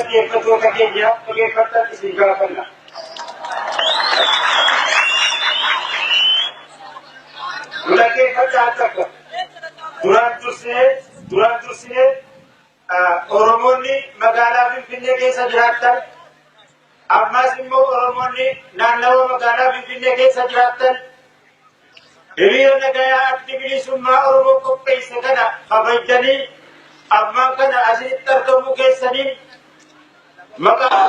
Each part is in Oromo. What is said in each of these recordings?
dhaggeeffattoota keenya dhaggeeffattan isin gaafanna. Dhaggeeffachaa takka duraan dursee Oromoonni magaalaa Finfinnee keessa jiraattan ammas immoo Oromoonni naannawa magaalaa Finfinnee keessa jiraattan hiriira nagayaa addi bilisummaa Oromoo qopheesse kana kabajanii ammaan kana asitti argamuu keessaniin maqaa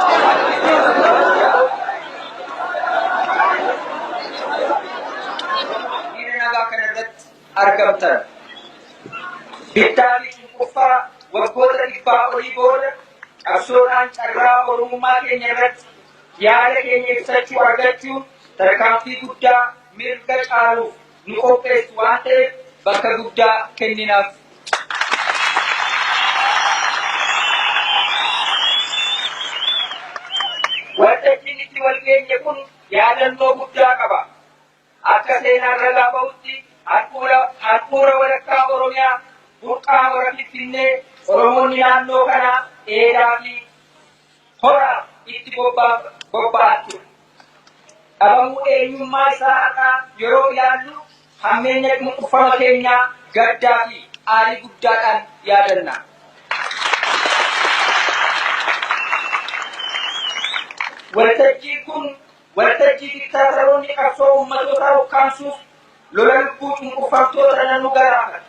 argamtan bittaa fi cunquffaa waggoota dhibbaa olii booda qabsoodhaan carraa Oromummaa keenya irratti yaada keenya ibsachuu argachuun tarkaanfii guddaa mirga caaluuf nu qopheessu waan ta'eef bakka guddaa kenninaaf. Waltajjiin itti wal geenye kun yaadannoo guddaa qaba. Akka seenaan ragaa bahutti handhuura walakkaa Oromiyaa burqaa warra Finfinnee Oromoonni naannoo kanaa dheedaa fi hora itti bobba'attu. Dhabamuu eenyummaa isaa haqaa yeroo ilaallu hammeenya cunqursama keenyaa gaddaa fi aarii guddaadhaan yaadanna. Waltajjiin kun waltajjii diktaateroonni qabsoo uummatootaa hokkaamsuuf lola lubbuu cunqurfamtoota naannoo garaagara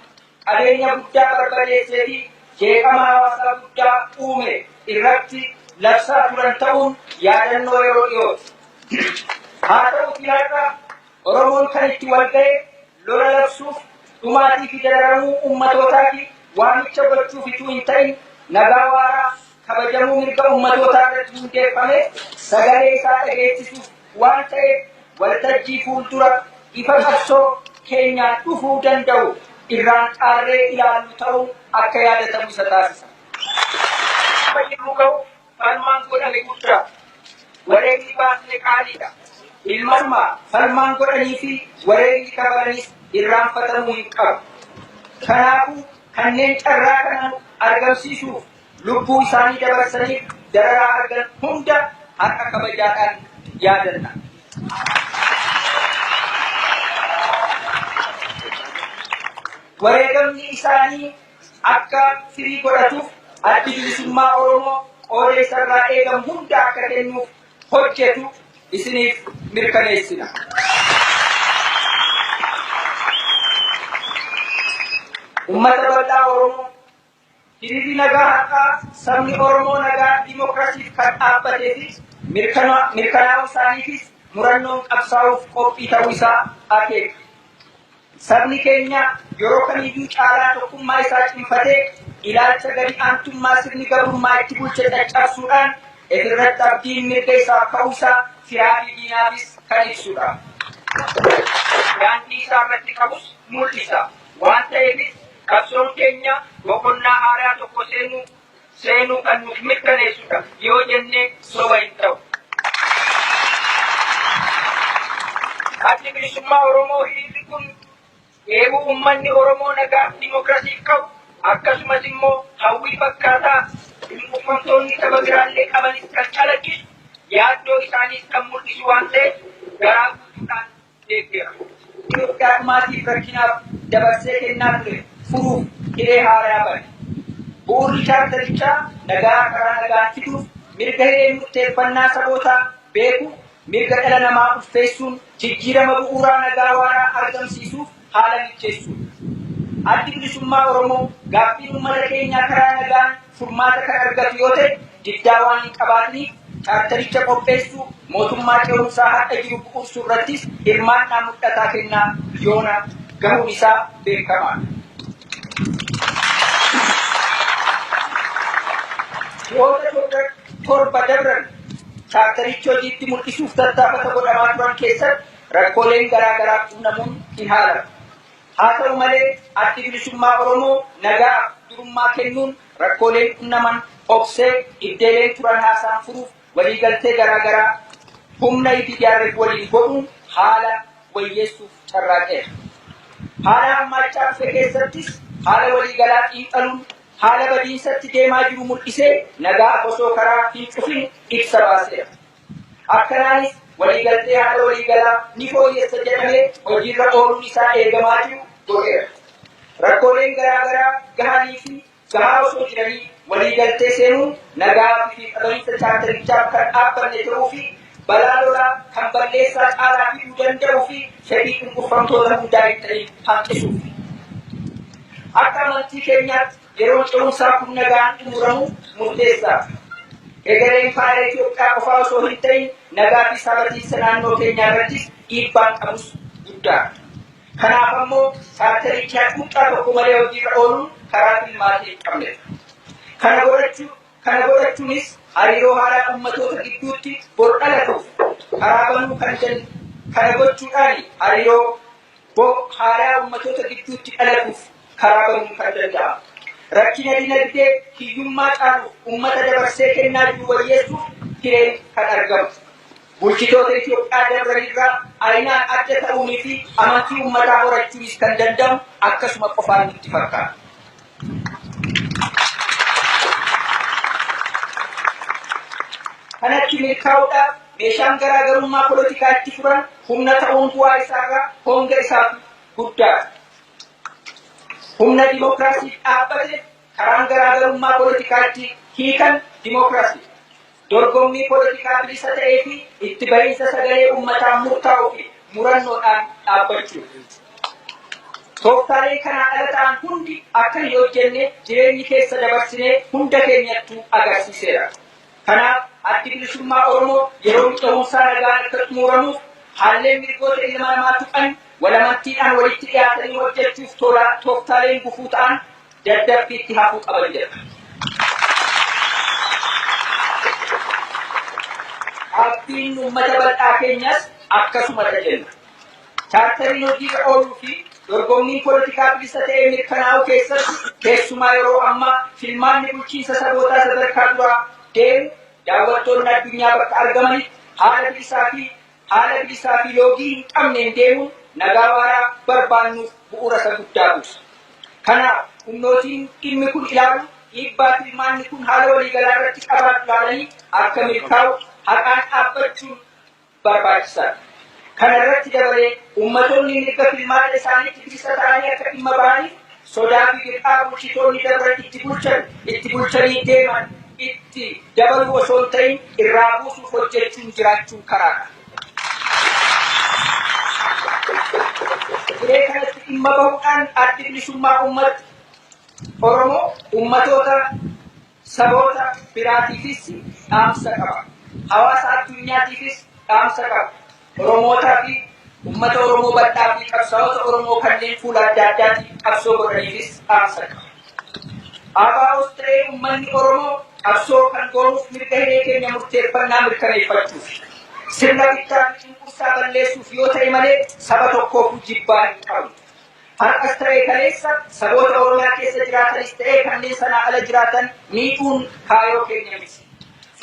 qabeenya guddaa barbadeessee fi jeeqama hawaasaa guddaa uume irratti labsaa turan ta'uun yaadannoo yeroo dhiyooti. Haa ta'uutii har'a Oromoon kan itti wal ga'e lola labsuuf dhumaatii fi dararamuu uummatootaatiif waamicha gochuuf ituu hin ta'in nagaa waaraa kabajamuu mirga uummatootaa irratti hundeeffame sagalee isaa dhageessisuuf waan ta'eef waltajjii fuuldura ifa qabsoo keenyaan dhufuu danda'u irraan qaarree ilaallu ta'uu akka yaadatamu isa taasisa. Fayyaduu ga'u falmaan godhame guddaa wareegni baasne qaaliidha. Ilmaanuma falmaan godhanii fi wareegni kabalanis irraanfatamuu hin qabu. Kanaafuu kanneen carraa kana argamsiisuuf lubbuu isaanii dabarsaniif dararaa argan hunda harka kabajaadhaan yaadanna. Wareegamni isaanii akka firii godhatuuf addi bilisummaa Oromoo qooda isarraa eegamu hunda akka kennuuf hojjetu isiniif mirkaneessina. Uummata bal'aa Oromoo hiriirri nagaa har'aa sabni Oromoo nagaa dimookiraasiif kan dhaabbatee fi mirkanaa'uu isaaniifis murannoon qabsaa'uuf qophii ta'uu isaa akeeka. Sabni keenya yeroo kamiyyuu caalaa tokkummaa isaa cimfatee ilaalcha gadi aantummaa sirni gabrummaa itti bulche caccabsuudhaan irratti abdiin mirga isaaf ka'uu isaa firaa diinaafis kan ibsudha. Daandii isaa irratti qabus mul'isa. Waan ta'eefis qabsoon keenya boqonnaa haaraa tokko seenuu kan nuuf mirkaneessudha yoo jennee soba hin ta'u. Addi bilisummaa Oromoo hiriirri kun eebuu uummanni Oromoo nagaa dimookiraasiif qabu akkasumas immoo hawwii fakkaataa cunqurfamtoonni saba biraallee qabanis kan calaqqisu yaaddoo isaaniis kan mul'isu waan ta'eef garaa guutuudhaan deeggera. Itoophiyaa dhumaatiif rakkinaaf dabarsee kennaa ture furuuf hiree haaraa bane. Bu'uurri chaartarichaa nagaa karaa nagaan fiduuf mirga hiree murteeffannaa sabootaa beekuuf mirga dhala namaa ulfeessuun jijjiirama bu'uuraa nagaa waaraa argamsiisuuf haala mijeessuudha. Addi bilisummaa Oromoo gaaffii uummata keenyaa karaa nagaan furmaata kan argatu yoo ta'e diddaa waan hin qabaatiniif chaartaricha qopheessuu mootummaa ce'umsaa har'a jiru bu'uursuu irrattis hirmaannaa mul'ataa kennaa yoona gahuun isaa beekamaadha. Ji'oota torba dabran chaartaricha hojiitti mul'isuuf tattaafata godhamaa turan keessatti rakkooleen garaa garaa quunnamuun hin haalamu. Haa ta'u malee addi bilisummaa Oromoo nagaa durummaa kennuun rakkooleen qunnaman obsee iddeeleen turan haasaan furuuf waliigaltee garaa garaa humna ijaarreef waliin godhuun haala wayyeessuuf carraaqeera. Haala hammaachaa dhufe keessattis haala waliigalaa xiinxaluun haala badiinsatti deemaa jiru mul'isee nagaa osoo karaa hin cufin ibsa baaseera. Akkanaanis waliigaltee haala waliigalaa ni fooyyessa jedhamee hojiirra ooluun isaa eegamaa jiru godheera. Rakkooleen garaagaraa gahanii fi gahaa osoo jiranii waliigaltee seenuun nagaa fi qabeenya chaarterichaaf kan dhaabbanne ta'uu fi balaa lolaa kan balleessaa caalaa fiduu danda'uu fi fedhii dhuunfamtoota hundaa hin ta'in hanqisuuf. Akka amantii keenyaatti yeroo ce'umsaa kun nagaan xumuramu murteessaadha. Egereen faaya Itoophiyaa qofaa osoo hin ta'in nagaa fi sabatiinsa naannoo keenyaa irrattis dhiibbaan qabus guddaadha. Kanaaf ammoo chaarterichaa dhuunfaa tokko malee hojiirra ooluun karaa filmaatee hin qabnedha. Kana godhachuunis hariiroo haaraa ummatoota gidduutti bor dhalatuuf karaa banuu kana gochuudhaan hariiroo haaraa ummatoota gidduutti dhalatuuf karaa banuu kan danda'amu. Rakkina dinagdee hiyyummaa caaluuf ummata dabarsee kennaa jiru wayyeessuuf hireen kan argamu. Bulchitoota Itoophiyaa dabarirraa aynaan adda ta'uunii fi amantii ummataa horachuunis kan danda'amu akkasuma qofaan nutti fakkaata. Kanatti milkaa'uudhaaf meeshaan garaagarummaa poolitikaa itti furan humna ta'uun bu'aa isaarraa honga isaaf guddaadha. Humna dimookiraasiif dhaabbate karaan garaagarummaa poolitikaa itti hiikan dimookiraasii. Dorgommii poolitikaa bilisa ta'ee fi itti bahiinsa sagalee uummataan murtaa'uu fi murannoodhaan dhaabbachuu. Tooftaalee kanaa ala ta'an hundi akka hin hojjenne jireenyi keessa dabarsinee hunda keenyattuu agarsiiseera. Kanaaf addi bilisummaa Oromoo yeroo ce'umsaa nagaan akka xumuramuuf haalleen mirgoota ilma namaa tuqan walamantiidhaan walitti dhiyaatanii hojjechuuf tooftaaleen gufuu ta'an daddaffiitti hafuu qaban jedha. Abdiin uummata bal'aa keenyas akkasuma jenna. Chaarteriin hojiirra ooluu fi dorgommiin poolitikaa bilisa ta'ee mirkanaa'uu keessatti keessumaa yeroo ammaa filmaanni bulchiinsa sabootaa sadarkaa duraa deemu daawwattoonni addunyaa bakka argamanitti haala bilisaa fi loogii hin qabneen deemuun nagaa waaraa barbaannuuf bu'uura isa guddaa buusa. Kanaaf humnootiin dhimmi kun ilaalu dhiibbaa filmaanni kun haala waliigalaa irratti qabaatu ilaalanii akka milkaa'u haqaan dhaabbachuun barbaachisaadha. Kana irratti dabalee ummatoonni mirga filmaata isaaniitti bilisa ta'anii akka dhimma ba'aniif sodaa fi dirqaa bulchitoonni dabran itti bulchanii deeman itti dabaluu osoo hin ta'in irraa buusuuf hojjechuun jiraachuun karaadha. Diree kanatti dhimma bahuudhaan addi bilisummaa uummata Oromoo ummatoota saboota biraatiifis dhaamsa qaba. Hawaasa addunyaatiifis dhaamsa qaba. Oromootaa fi ummata Oromoo bal'aa fi qabsaa'ota Oromoo kanneen fuula adda addaatiin qabsoo godhaniifis dhaamsa qaba. Abaa'os ta'ee uummanni Oromoo qabsoo kan goonuuf mirga hiree keenya murteeffannaa mirkaneeffachuuf sirna bittaa fi cunqursaa balleessuuf yoo ta'e malee saba tokkoof jibbaa hin qabu. Har'as ta'ee kaleessa saboota Oromiyaa keessa jiraatanis ta'ee kanneen sanaa ala jiraatan miidhuun kaayoo keenya miti.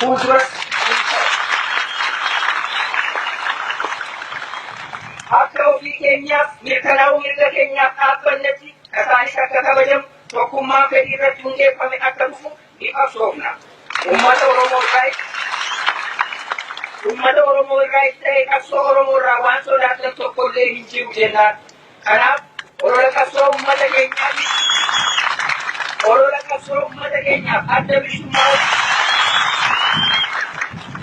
Fuulduras akka ofii keenyaaf mirkanaa'uu mirga keenyaaf dhaabbannetti kasaanis akka kabajamu tokkummaan fedhii irratti hundeeffame akka dhufu ni qabsoofna. Uummata Oromoo irraa ta'ee qabsoo Oromoo irraa waan sodaatan tokkollee hin jiru jennaan. Kanaaf olola qabsoo uummata keenyaaf adda bilisummaa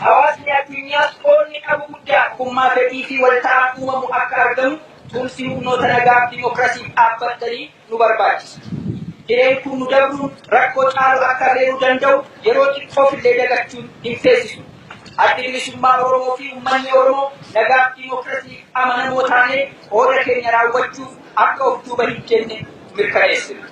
hawaasni addunyaas qoonni qabu guddaa kummaa fedhii fi walta'aa uumamu akka argamu tumsi humnoota nagaa fi dimookiraasiif dhaabbatanii nu barbaachisa. Hireen kun nu dabruun rakkoo caalu akka beekuu danda'u yeroo xiqqoof illee dagachuun hin feesisu. Addi bilisummaa Oromoo fi uummanni Oromoo nagaa fi dimookiraasiif amanamoo taanee qooda keenya raawwachuuf akka of duuba hin jenne mirkaneessina.